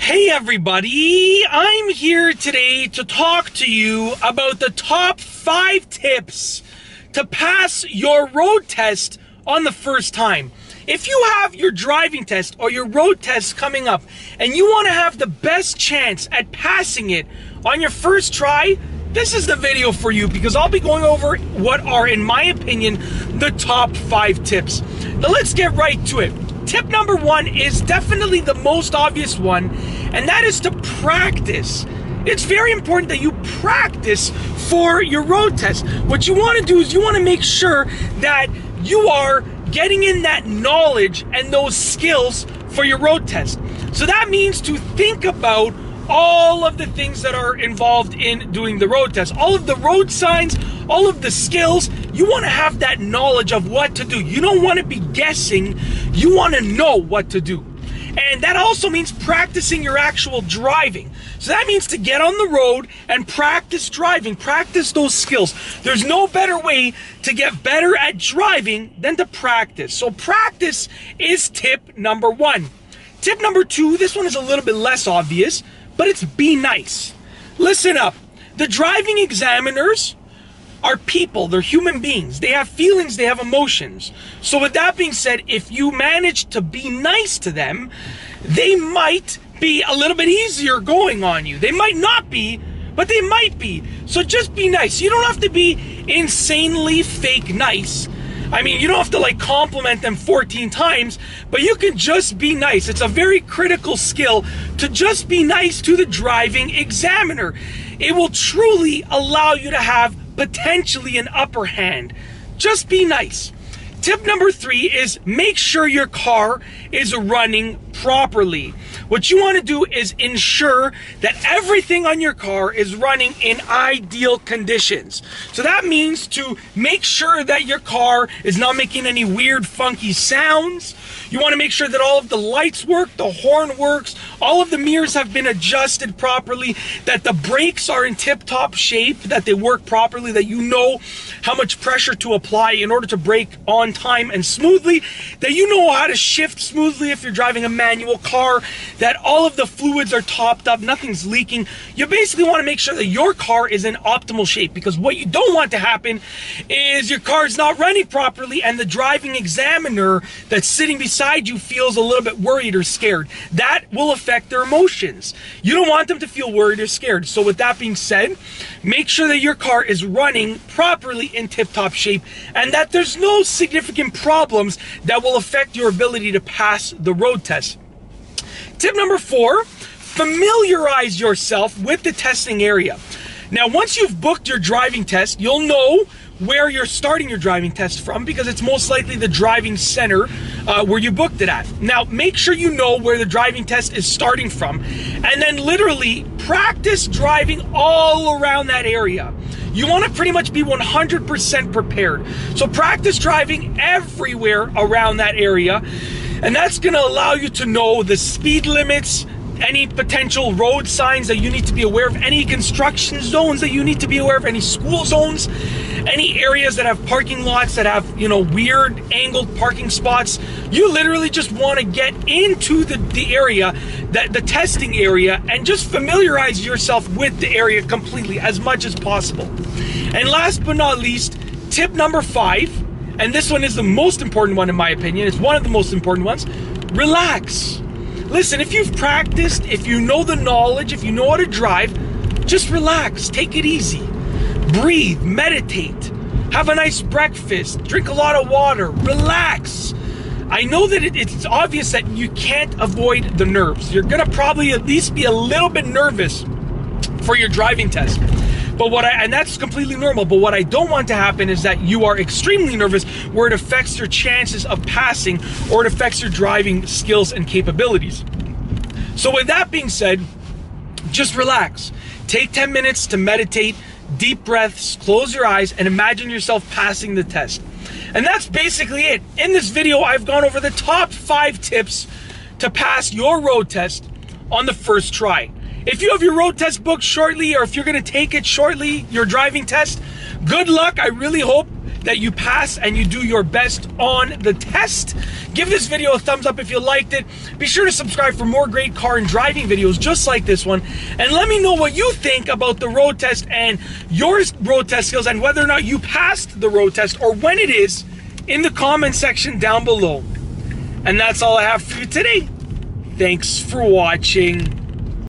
Hey everybody, I'm here today to talk to you about the top 5 tips to pass your road test on the first time. If you have your driving test or your road test coming up and you want to have the best chance at passing it on your first try, this is the video for you because I'll be going over what are, in my opinion, the top 5 tips. Now let's get right to it. Tip number 1 is definitely the most obvious one, and that is to practice. It's very important that you practice for your road test. What you want to do is you want to make sure that you are getting in that knowledge and those skills for your road test. So that means to think about all of the things that are involved in doing the road test, all of the road signs, all of the skills. You want to have that knowledge of what to do. You don't want to be guessing. You want to know what to do. And that also means practicing your actual driving. So that means to get on the road and practice driving, practice those skills. There's no better way to get better at driving than to practice. So practice is tip number 1. Tip number 2, this one is a little bit less obvious, but it's be nice. Listen up. The driving examiners are people. They're human beings. They have feelings. They have emotions. So with that being said, if you manage to be nice to them, they might be a little bit easier going on you. They might not be, but they might be. So just be nice. You don't have to be insanely fake nice. I mean, you don't have to like compliment them 14 times, but you can just be nice. It's a very critical skill to just be nice to the driving examiner. It will truly allow you to have potentially an upper hand. Just be nice. Tip number 3 is make sure your car is running properly. What you want to do is ensure that everything on your car is running in ideal conditions. So that means to make sure that your car is not making any weird, funky sounds. You want to make sure that all of the lights work, the horn works, all of the mirrors have been adjusted properly, that the brakes are in tip-top shape, that they work properly, that you know how much pressure to apply in order to brake on time and smoothly, that you know how to shift smoothly if you're driving a manual car, that all of the fluids are topped up, nothing's leaking. You basically want to make sure that your car is in optimal shape, because what you don't want to happen is your car is not running properly and the driving examiner that's sitting beside you feels a little bit worried or scared. That will affect their emotions. You don't want them to feel worried or scared. So with that being said, make sure that your car is running properly in tip-top shape and that there's no significant problems that will affect your ability to pass the road test. Tip number 4, familiarize yourself with the testing area. Now, once you've booked your driving test, you'll know where you're starting your driving test from because it's most likely the driving center where you booked it at. Now, make sure you know where the driving test is starting from and then literally practice driving all around that area. You want to pretty much be 100% prepared. So practice driving everywhere around that area, and that's going to allow you to know the speed limits, any potential road signs that you need to be aware of, any construction zones that you need to be aware of, any school zones, any areas that have parking lots that have, you know, weird angled parking spots. You literally just want to get into the area, the testing area, and just familiarize yourself with the area completely as much as possible. And last but not least, tip number 5, and this one is the most important one in my opinion, it's one of the most important ones, relax. Listen, if you've practiced, if you know the knowledge, if you know how to drive, just relax, take it easy. Breathe, meditate, have a nice breakfast, drink a lot of water, relax. I know that it's obvious that you can't avoid the nerves. You're gonna probably at least be a little bit nervous for your driving test. And that's completely normal, but what I don't want to happen is that you are extremely nervous where it affects your chances of passing or it affects your driving skills and capabilities. So with that being said, just relax. Take 10 minutes to meditate, deep breaths, close your eyes, and imagine yourself passing the test. And that's basically it. In this video, I've gone over the top 5 tips to pass your road test on the first try. If you have your road test booked shortly, or if you're going to take it shortly, your driving test, Good luck. I really hope that you pass and you do your best on the test. Give this video a thumbs up if you liked it. Be sure to subscribe for more great car and driving videos just like this one. And let me know what you think about the road test and your road test skills and whether or not you passed the road test or when it is in the comment section down below. And that's all I have for you today. Thanks for watching.